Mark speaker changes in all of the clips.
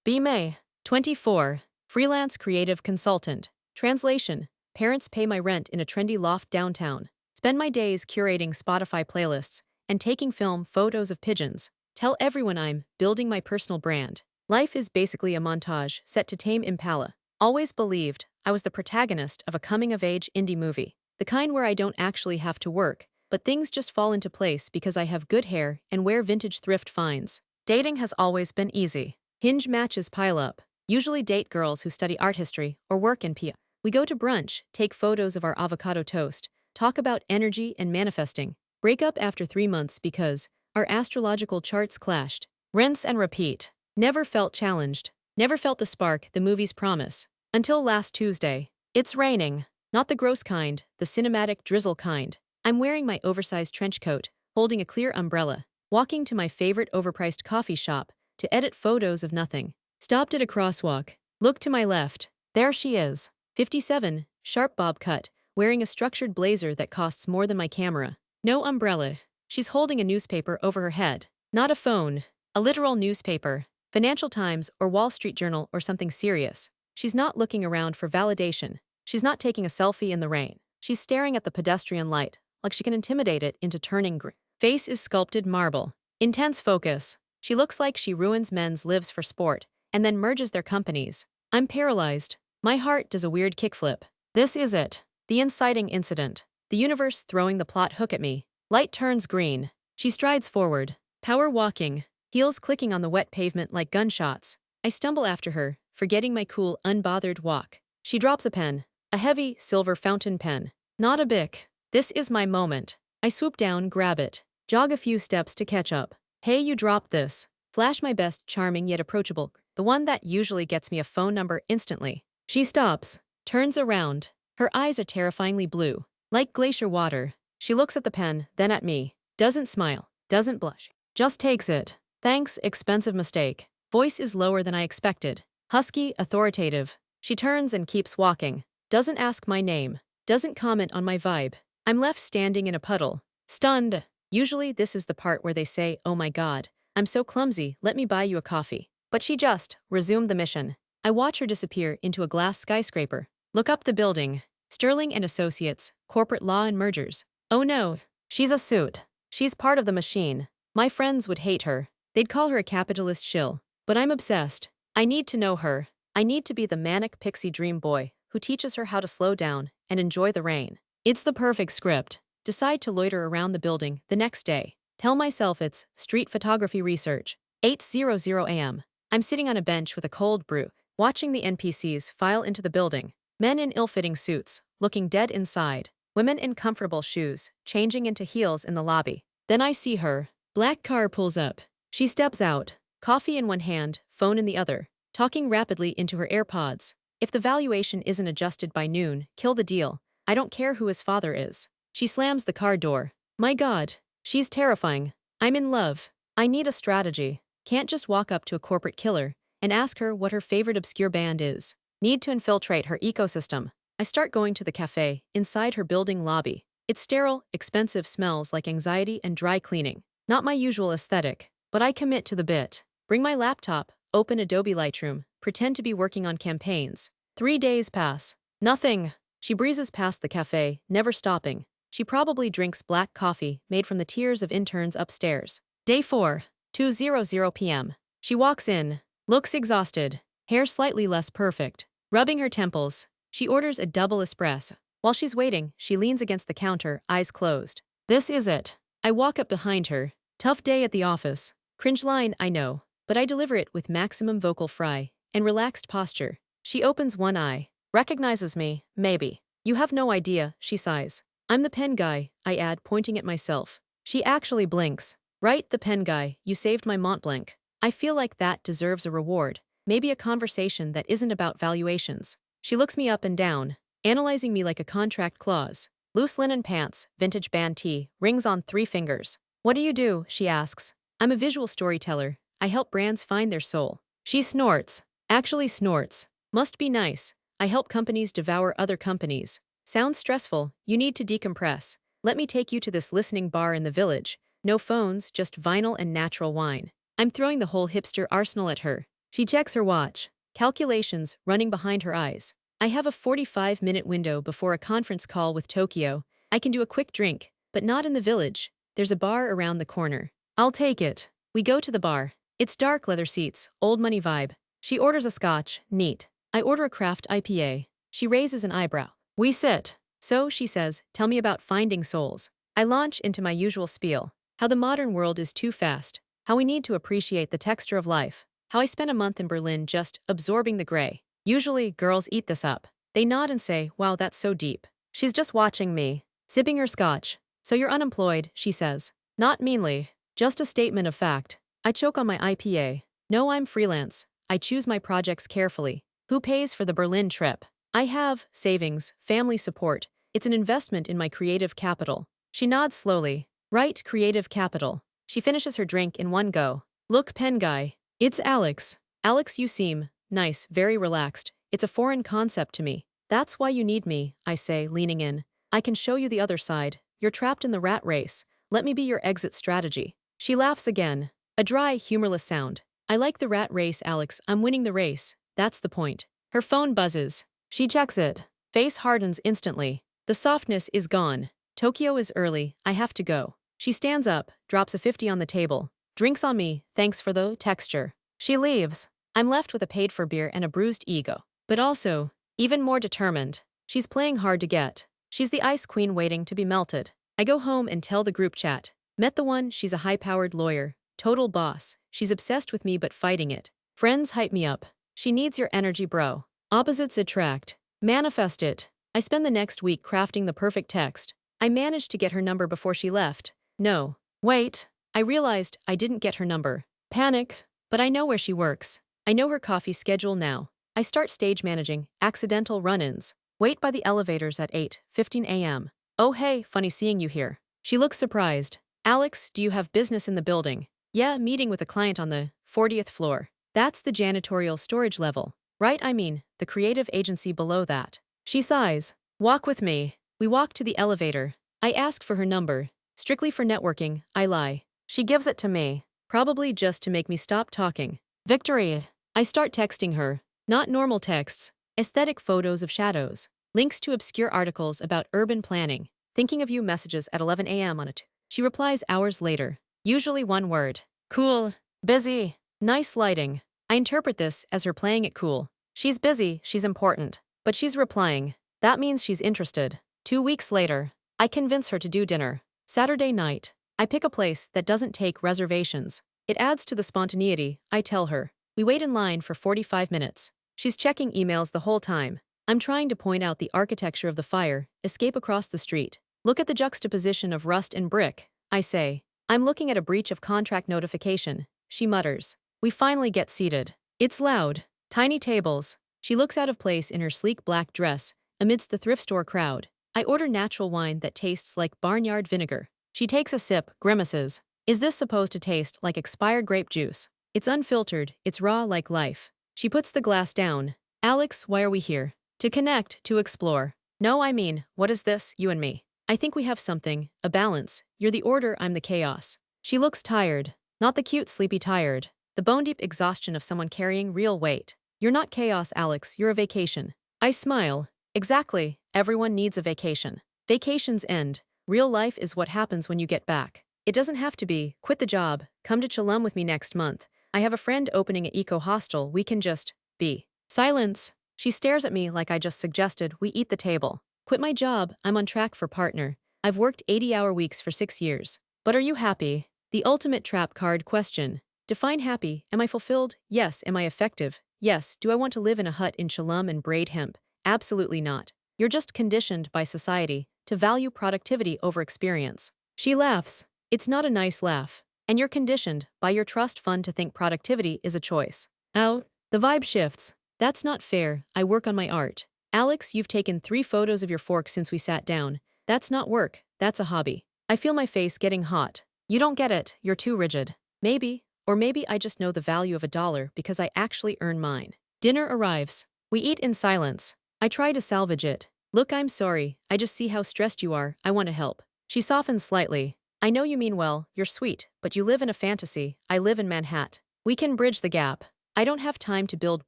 Speaker 1: B. May, 24, freelance creative consultant. Translation: parents pay my rent in a trendy loft downtown. Spend my days curating Spotify playlists and taking film photos of pigeons. Tell everyone I'm building my personal brand. Life is basically a montage set to Tame Impala. Always believed I was the protagonist of a coming-of-age indie movie. The kind where I don't actually have to work, but things just fall into place because I have good hair and wear vintage thrift finds. Dating has always been easy. Hinge matches pile up. Usually date girls who study art history or work in PR. We go to brunch, take photos of our avocado toast, talk about energy and manifesting, break up after 3 months because our astrological charts clashed. Rinse and repeat. Never felt challenged. Never felt the spark the movies promise. Until last Tuesday. It's raining. Not the gross kind, the cinematic drizzle kind. I'm wearing my oversized trench coat, holding a clear umbrella, walking to my favorite overpriced coffee shop to edit photos of nothing. Stopped at a crosswalk. Look to my left. There she is. 57, sharp bob cut, wearing a structured blazer that costs more than my camera. No umbrella. She's holding a newspaper over her head. Not a phone. A literal newspaper. Financial Times or Wall Street Journal or something serious. She's not looking around for validation. She's not taking a selfie in the rain. She's staring at the pedestrian light, like she can intimidate it into turning green. Face is sculpted marble. Intense focus. She looks like she ruins men's lives for sport, and then merges their companies. I'm paralyzed. My heart does a weird kickflip. This is it. The inciting incident. The universe throwing the plot hook at me. Light turns green. She strides forward. Power walking. Heels clicking on the wet pavement like gunshots. I stumble after her, forgetting my cool, unbothered walk. She drops a pen. A heavy, silver fountain pen. Not a Bic. This is my moment. I swoop down, grab it. Jog a few steps to catch up. Hey, you dropped this. Flash my best, charming yet approachable. The one that usually gets me a phone number instantly. She stops. Turns around. Her eyes are terrifyingly blue. Like glacier water. She looks at the pen, then at me. Doesn't smile. Doesn't blush. Just takes it. Thanks, expensive mistake. Voice is lower than I expected. Husky, authoritative. She turns and keeps walking. Doesn't ask my name. Doesn't comment on my vibe. I'm left standing in a puddle. Stunned. Usually this is the part where they say, oh my god, I'm so clumsy, let me buy you a coffee. But she just resumed the mission. I watch her disappear into a glass skyscraper. Look up the building. Sterling and Associates, Corporate Law and Mergers. Oh no, she's a suit. She's part of the machine. My friends would hate her. They'd call her a capitalist shill. But I'm obsessed. I need to know her. I need to be the manic pixie dream boy who teaches her how to slow down and enjoy the rain. It's the perfect script. Decide to loiter around the building the next day. Tell myself it's street photography research. 8:00 a.m. I'm sitting on a bench with a cold brew, watching the NPCs file into the building. Men in ill-fitting suits, looking dead inside. Women in comfortable shoes, changing into heels in the lobby. Then I see her. Black car pulls up. She steps out. Coffee in one hand, phone in the other. Talking rapidly into her AirPods. If the valuation isn't adjusted by noon, kill the deal. I don't care who his father is. She slams the car door. My god. She's terrifying. I'm in love. I need a strategy. Can't just walk up to a corporate killer and ask her what her favorite obscure band is. Need to infiltrate her ecosystem. I start going to the cafe inside her building lobby. It's sterile, expensive, smells like anxiety and dry cleaning. Not my usual aesthetic, but I commit to the bit. Bring my laptop, open Adobe Lightroom, pretend to be working on campaigns. 3 days pass. Nothing. She breezes past the cafe, never stopping. She probably drinks black coffee made from the tears of interns upstairs. Day 4, 2:00 p.m. She walks in, looks exhausted, hair slightly less perfect. Rubbing her temples, she orders a double espresso. While she's waiting, she leans against the counter, eyes closed. This is it. I walk up behind her. Tough day at the office. Cringe line, I know, but I deliver it with maximum vocal fry and relaxed posture. She opens one eye. Recognizes me, maybe. You have no idea, she sighs. I'm the pen guy, I add, pointing at myself. She actually blinks. Right, the pen guy, you saved my Mont Blanc. I feel like that deserves a reward. Maybe a conversation that isn't about valuations. She looks me up and down, analyzing me like a contract clause. Loose linen pants, vintage band tee, rings on 3 fingers. What do you do? She asks. I'm a visual storyteller. I help brands find their soul. She snorts. Actually snorts. Must be nice. I help companies devour other companies. Sounds stressful. You need to decompress. Let me take you to this listening bar in the village. No phones, just vinyl and natural wine. I'm throwing the whole hipster arsenal at her. She checks her watch, calculations running behind her eyes. I have a 45-minute window before a conference call with Tokyo. I can do a quick drink, but not in the village. There's a bar around the corner. I'll take it. We go to the bar. It's dark leather seats, old money vibe. She orders a scotch, neat. I order a craft IPA. She raises an eyebrow. We sit. So, she says, tell me about finding souls. I launch into my usual spiel. How the modern world is too fast. How we need to appreciate the texture of life. How I spent a month in Berlin just absorbing the gray. Usually, girls eat this up. They nod and say, wow, that's so deep. She's just watching me, sipping her scotch. So you're unemployed, she says. Not meanly, just a statement of fact. I choke on my IPA. No, I'm freelance. I choose my projects carefully. Who pays for the Berlin trip? I have savings, family support. It's an investment in my creative capital. She nods slowly. Right, creative capital. She finishes her drink in one go. Look, pen guy. It's Alex. Alex, you seem nice, very relaxed. It's a foreign concept to me. That's why you need me, I say, leaning in. I can show you the other side. You're trapped in the rat race. Let me be your exit strategy. She laughs again. A dry, humorless sound. I like the rat race, Alex. I'm winning the race. That's the point. Her phone buzzes. She checks it. Face hardens instantly. The softness is gone. Tokyo is early. I have to go. She stands up, drops a 50 on the table. Drinks on me, thanks for the texture. She leaves. I'm left with a paid-for beer and a bruised ego. But also, even more determined. She's playing hard to get. She's the ice queen waiting to be melted. I go home and tell the group chat. Met the one, she's a high-powered lawyer. Total boss. She's obsessed with me but fighting it. Friends hype me up. She needs your energy, bro. Opposites attract. Manifest it. I spend the next week crafting the perfect text. I managed to get her number before she left. No. Wait. I realized I didn't get her number. Panicked. But I know where she works. I know her coffee schedule now. I start stage managing, accidental run-ins. Wait by the elevators at 8:15 a.m. Oh hey, funny seeing you here. She looks surprised. Alex, do you have business in the building? Yeah, meeting with a client on the 40th floor. That's the janitorial storage level. Right, I mean, the creative agency below that. She sighs. Walk with me. We walk to the elevator. I ask for her number. Strictly for networking, I lie. She gives it to me. Probably just to make me stop talking. Victory. I start texting her. Not normal texts. Aesthetic photos of shadows. Links to obscure articles about urban planning. Thinking of you messages at 11 a.m. on it. She replies hours later. Usually one word. Cool. Busy. Nice lighting. I interpret this as her playing it cool. She's busy, she's important. But she's replying. That means she's interested. 2 weeks later. I convince her to do dinner. Saturday night. I pick a place that doesn't take reservations. It adds to the spontaneity, I tell her. We wait in line for 45 minutes. She's checking emails the whole time. I'm trying to point out the architecture of the fire, escape across the street. Look at the juxtaposition of rust and brick, I say. I'm looking at a breach of contract notification, she mutters. We finally get seated. It's loud. Tiny tables. She looks out of place in her sleek black dress, amidst the thrift store crowd. I order natural wine that tastes like barnyard vinegar. She takes a sip, grimaces. Is this supposed to taste like expired grape juice? It's unfiltered, it's raw like life. She puts the glass down. Alex, why are we here? To connect, to explore. No, I mean, what is this, you and me? I think we have something, a balance. You're the order, I'm the chaos. She looks tired. Not the cute, sleepy tired. The bone-deep exhaustion of someone carrying real weight. You're not chaos, Alex, you're a vacation. I smile. Exactly, everyone needs a vacation. Vacations end. Real life is what happens when you get back. It doesn't have to be, quit the job, come to Cholum with me next month. I have a friend opening an eco-hostel, we can just be. Silence. She stares at me like I just suggested we eat the table. Quit my job, I'm on track for partner. I've worked 80-hour weeks for 6 years. But are you happy? The ultimate trap card question. Define happy. Am I fulfilled? Yes. Am I effective? Yes. Do I want to live in a hut in Cholum and braid hemp? Absolutely not. You're just conditioned by society to value productivity over experience. She laughs. It's not a nice laugh. And you're conditioned by your trust fund to think productivity is a choice. Out. The vibe shifts. That's not fair. I work on my art. Alex, you've taken 3 photos of your fork since we sat down. That's not work. That's a hobby. I feel my face getting hot. You don't get it. You're too rigid. Maybe. Or maybe I just know the value of $1 because I actually earn mine. Dinner arrives. We eat in silence. I try to salvage it. Look, I'm sorry. I just see how stressed you are. I want to help. She softens slightly. I know you mean well. You're sweet. But you live in a fantasy. I live in Manhattan. We can bridge the gap. I don't have time to build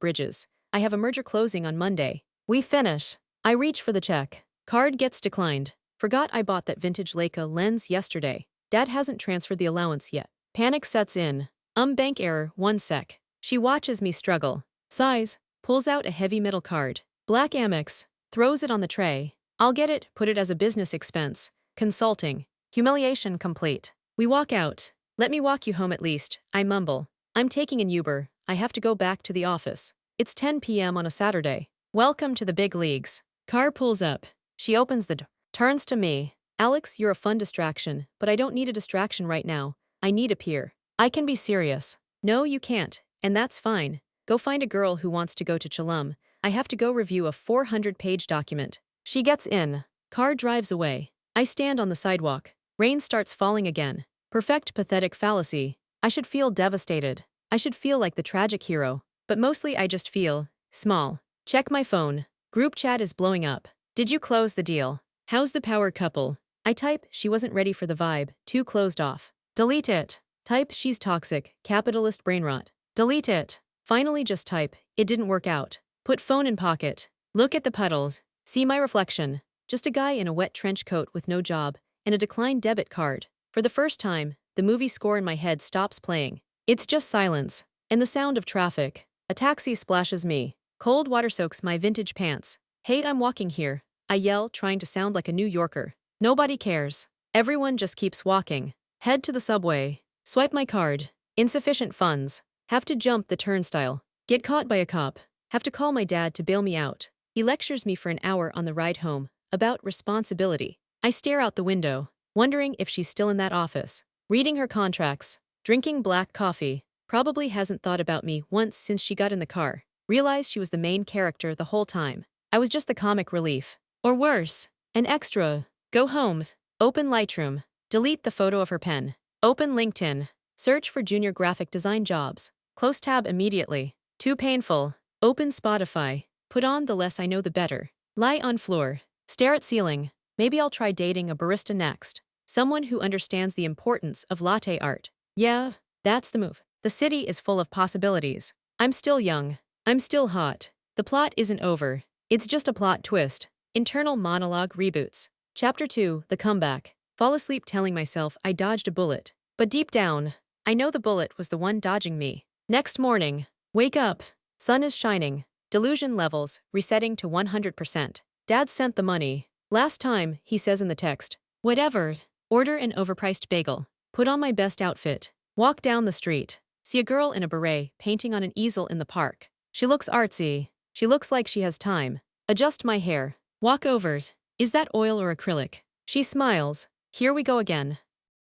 Speaker 1: bridges. I have a merger closing on Monday. We finish. I reach for the check. Card gets declined. Forgot I bought that vintage Leica lens yesterday. Dad hasn't transferred the allowance yet. Panic sets in. Bank error, 1 sec. She watches me struggle. Sighs. Pulls out a heavy metal card. Black Amex. Throws it on the tray. I'll get it, put it as a business expense. Consulting. Humiliation complete. We walk out. Let me walk you home at least, I mumble. I'm taking an Uber. I have to go back to the office. It's 10 p.m. on a Saturday. Welcome to the big leagues. Car pulls up. She opens the door. Turns to me. Alex, you're a fun distraction, but I don't need a distraction right now. I need a peer. I can be serious. No, you can't, and that's fine. Go find a girl who wants to go to Chalum. I have to go review a 400-page document. She gets in. Car drives away. I stand on the sidewalk. Rain starts falling again. Perfect pathetic fallacy. I should feel devastated. I should feel like the tragic hero. But mostly I just feel small. Check my phone. Group chat is blowing up. Did you close the deal? How's the power couple? I type, she wasn't ready for the vibe, too closed off. Delete it. Type, she's toxic, capitalist brain rot. Delete it. Finally just type, it didn't work out. Put phone in pocket. Look at the puddles. See my reflection. Just a guy in a wet trench coat with no job, and a declined debit card. For the first time, the movie score in my head stops playing. It's just silence. And the sound of traffic. A taxi splashes me. Cold water soaks my vintage pants. Hey, I'm walking here. I yell, trying to sound like a New Yorker. Nobody cares. Everyone just keeps walking. Head to the subway. Swipe my card. Insufficient funds. Have to jump the turnstile. Get caught by a cop. Have to call my dad to bail me out. He lectures me for an hour on the ride home. About responsibility. I stare out the window, wondering if she's still in that office. Reading her contracts. Drinking black coffee. Probably hasn't thought about me once since she got in the car. Realized she was the main character the whole time. I was just the comic relief. Or worse, an extra. Go homes. Open Lightroom. Delete the photo of her pen. Open LinkedIn. Search for junior graphic design jobs. Close tab immediately. Too painful. Open Spotify. Put on The Less I Know the Better. Lie on floor. Stare at ceiling. Maybe I'll try dating a barista next. Someone who understands the importance of latte art. Yeah, that's the move. The city is full of possibilities. I'm still young. I'm still hot. The plot isn't over. It's just a plot twist. Internal monologue reboots. Chapter 2, The Comeback. Fall asleep telling myself I dodged a bullet. But deep down, I know the bullet was the one dodging me. Next morning. Wake up. Sun is shining. Delusion levels, resetting to 100%. Dad sent the money. Last time, he says in the text. Whatever. Order an overpriced bagel. Put on my best outfit. Walk down the street. See a girl in a beret painting on an easel in the park. She looks artsy. She looks like she has time. Adjust my hair. Walkovers. Is that oil or acrylic? She smiles. Here we go again.